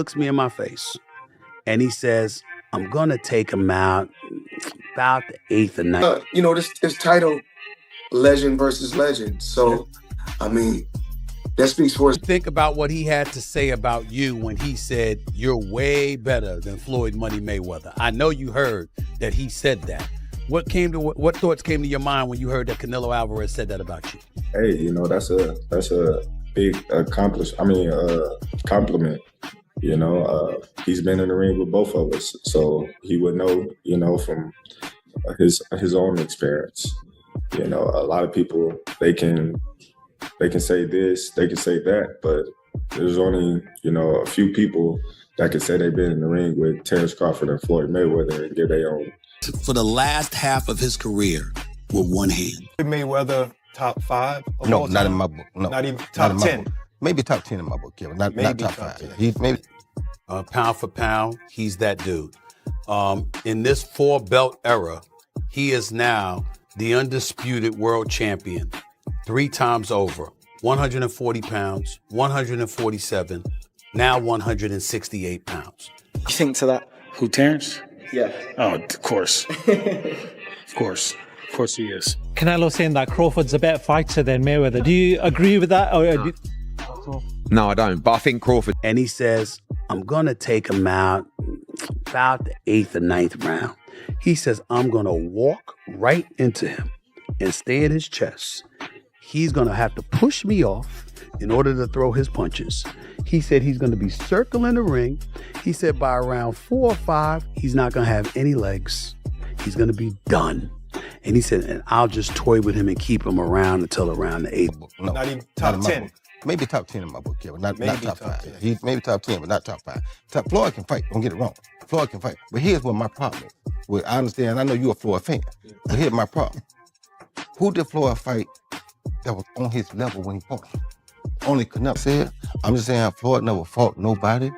looks me in my face and he says, I'm going to take him out about the 8th or 9th. This title, Legend versus Legend. So, I mean, that speaks for itself. Think about what he had to say about you when he said, you're way better than Floyd Money Mayweather. I know you heard that he said that. What thoughts came to your mind when you heard that Canelo Alvarez said that about you? Hey, that's a big compliment. He's been in the ring with both of us, so he would know, from his own experience. A lot of people, they can say this, they can say that, but there's only, a few people that can say they've been in the ring with Terence Crawford and Floyd Mayweather and give their own. For the last half of his career with one hand. Mayweather top 5? No, not in my book. No, not even top 10. Maybe top 10 in my book, Kevin. Not top 5. Maybe. Pound for pound, he's that dude. In this 4-belt era, he is now the undisputed world champion 3 times over. 140 pounds, 147, now 168 pounds. You think to that? Who, Terence? Yeah. Oh, of course. Of course he is. Canelo saying that Crawford's a better fighter than Mayweather. Do you agree with that? No, I don't. But I think Crawford. And he says, I'm going to take him out about the 8th or 9th round. He says, I'm going to walk right into him and stay at his chest. He's going to have to push me off in order to throw his punches. He said he's going to be circling the ring. He said by around 4 or 5, he's not going to have any legs. He's going to be done. And he said, and I'll just toy with him and keep him around until around the 8th. No, not even top 10. Maybe top 10 in my book, Kevin. Not top 5. 10. Maybe top 10, but not top 5. Floyd can fight. Don't get it wrong. Floyd can fight. But here's what my problem is. Well, I understand. I know you're a Floyd fan. But here's my problem. Who did Floyd fight that was on his level when he fought? Only Canelo said. I'm just saying Floyd never fought nobody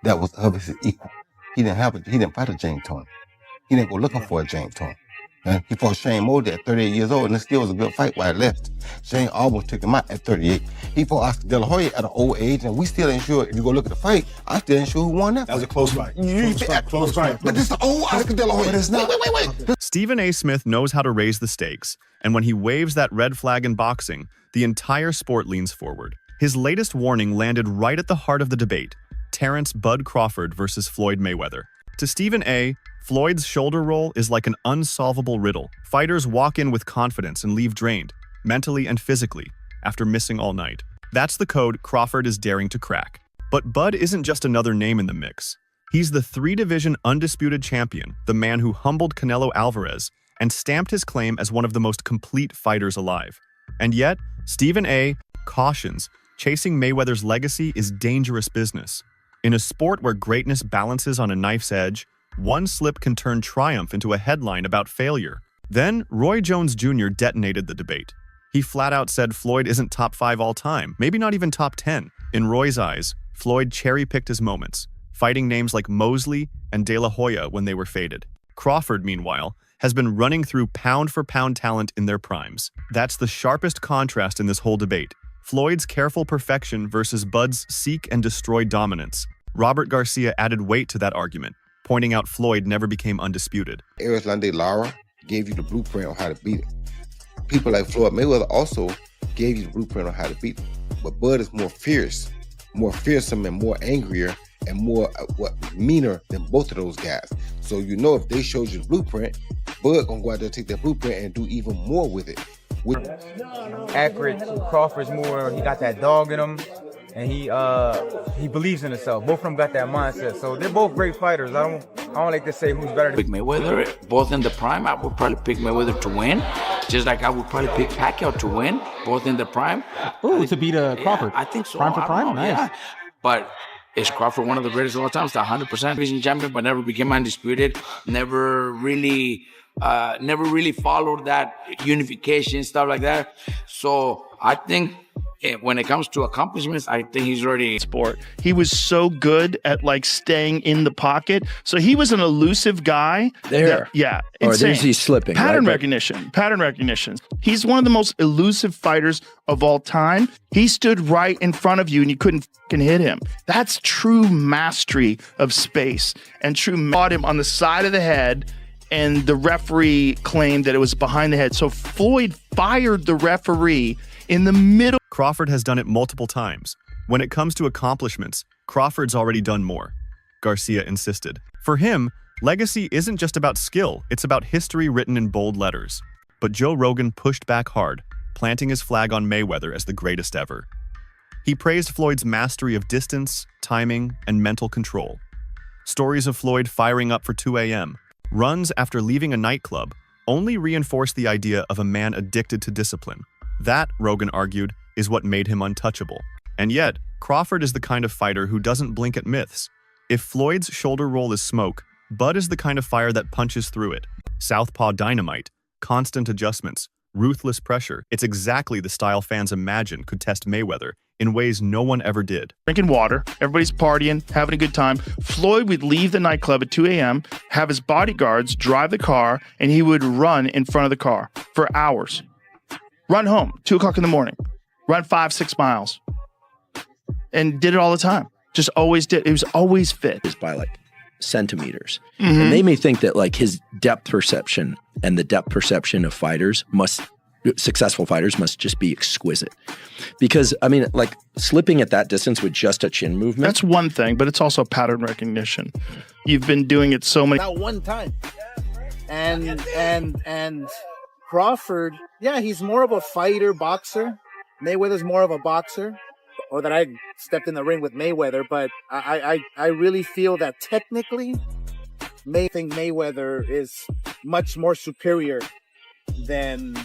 that was of his equal. He didn't fight a James Toney. He didn't go looking for a James Toney. He fought Shane Mosley at 38 years old, and it still was a good fight while he left. Shane almost took him out at 38. He fought Oscar De La Hoya at an old age, and we still ain't sure, if you go look at the fight, I still ain't sure who won that. That was a close fight. Close fight. But this is the old Oscar De La Hoya. But it's not. Wait. Stephen A. Smith knows how to raise the stakes, and when he waves that red flag in boxing, the entire sport leans forward. His latest warning landed right at the heart of the debate: Terence "Bud" Crawford versus Floyd Mayweather. To Stephen A., Floyd's shoulder roll is like an unsolvable riddle. Fighters walk in with confidence and leave drained, mentally and physically, after missing all night. That's the code Crawford is daring to crack. But Bud isn't just another name in the mix. He's the 3-division undisputed champion, the man who humbled Canelo Alvarez and stamped his claim as one of the most complete fighters alive. And yet, Stephen A. cautions, chasing Mayweather's legacy is dangerous business. In a sport where greatness balances on a knife's edge, one slip can turn triumph into a headline about failure. Then, Roy Jones Jr. detonated the debate. He flat out said Floyd isn't top 5 all time, maybe not even top 10. In Roy's eyes, Floyd cherry-picked his moments, fighting names like Mosley and De La Hoya when they were faded. Crawford, meanwhile, has been running through pound-for-pound talent in their primes. That's the sharpest contrast in this whole debate. Floyd's careful perfection versus Bud's seek and destroy dominance. Robert Garcia added weight to that argument, pointing out Floyd never became undisputed. Erislandy Lara gave you the blueprint on how to beat him. People like Floyd Mayweather also gave you the blueprint on how to beat him. But Bud is more fierce, more fearsome, and more angrier, and more meaner than both of those guys. So if they showed you the blueprint, Bud gonna go out there and take that blueprint and do even more with it. Accurate. Crawford's more. He got that dog in him, and he believes in himself. Both of them got that mindset. So they're both great fighters. I don't like to say who's better. Pick Mayweather, both in the prime. I would probably pick Mayweather to win, just like I would probably pick Pacquiao to win, both in the prime. Ooh, to beat Crawford. Yeah, I think so. Prime for prime, nice. Yeah. But is Crawford one of the greatest of all time? He's the 100% division champion, but never became undisputed. Never really followed that unification, stuff like that. So I think when it comes to accomplishments, I think he's already sport. He was so good at like staying in the pocket. So he was an elusive guy. Yeah. Or Insane. he's slipping. Pattern right? recognition. Pattern recognition. He's one of the most elusive fighters of all time. He stood right in front of you and you couldn't fucking hit him. That's true mastery of space and caught him on the side of the head. And the referee claimed that it was behind the head. So Floyd fired the referee in the middle. Crawford has done it multiple times. When it comes to accomplishments, Crawford's already done more. Garcia insisted. For him, legacy isn't just about skill, it's about history written in bold letters. But Joe Rogan pushed back hard, planting his flag on Mayweather as the greatest ever. He praised Floyd's mastery of distance, timing, and mental control. Stories of Floyd firing up for 2 a.m., runs after leaving a nightclub, only reinforced the idea of a man addicted to discipline. That, Rogan argued, is what made him untouchable. And yet, Crawford is the kind of fighter who doesn't blink at myths. If Floyd's shoulder roll is smoke, Bud is the kind of fire that punches through it. Southpaw dynamite, constant adjustments, ruthless pressure. It's exactly the style fans imagine could test Mayweather in ways no one ever did. Drinking water, everybody's partying, having a good time. Floyd would leave the nightclub at 2 a.m., have his bodyguards drive the car, and he would run in front of the car for hours. Run home, 2 o'clock in the morning. Run 5-6 miles. And did it all the time. Just always did. He was always fit. By like centimeters. And they may think that like his depth perception and the depth perception of successful fighters must just be exquisite. Because, I mean, like slipping at that distance with just a chin movement. That's one thing, but it's also pattern recognition. You've been doing it so many. Not one time. And Crawford, yeah, he's more of a fighter, boxer. Mayweather's more of a boxer. Or that I stepped in the ring with Mayweather, but I really feel that technically, I think Mayweather is much more superior than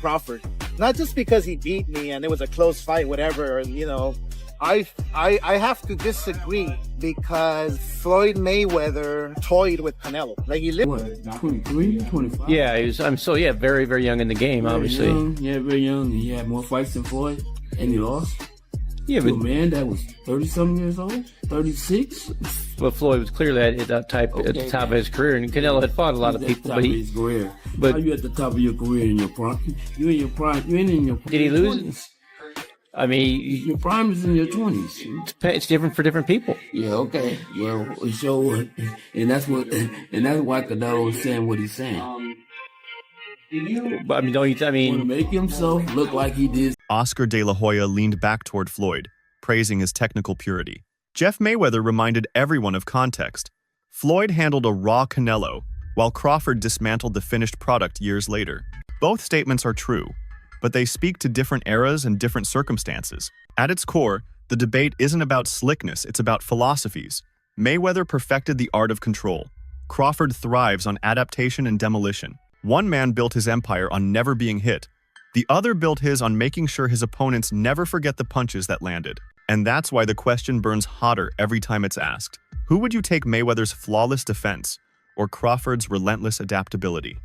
Crawford. Not just because he beat me and it was a close fight, whatever, you know. I have to disagree because Floyd Mayweather toyed with Canelo. Like he lived. What, 23, 25? Yeah, he was. Very, very young in the game, very obviously. Young, yeah, very young. He had more fights than Floyd, and he lost. Yeah, but a man that was 30-something years old, 36. But Floyd was clearly at the top of his career, and Canelo had fought a lot of people. But his career. How you at the top of your career in your prime? You in your prime? You ain't in your prime. Did he lose? 20s. I mean, your prime is in your 20s. It's different for different people. Yeah, okay. Well, it sure, and that's why Canelo is saying what he's saying. But I mean, want to make himself look like he did. Oscar De La Hoya leaned back toward Floyd, praising his technical purity. Jeff Mayweather reminded everyone of context. Floyd handled a raw Canelo, while Crawford dismantled the finished product years later. Both statements are true, but they speak to different eras and different circumstances. At its core, the debate isn't about slickness, it's about philosophies. Mayweather perfected the art of control. Crawford thrives on adaptation and demolition. One man built his empire on never being hit. The other built his on making sure his opponents never forget the punches that landed. And that's why the question burns hotter every time it's asked. Who would you take, Mayweather's flawless defense or Crawford's relentless adaptability?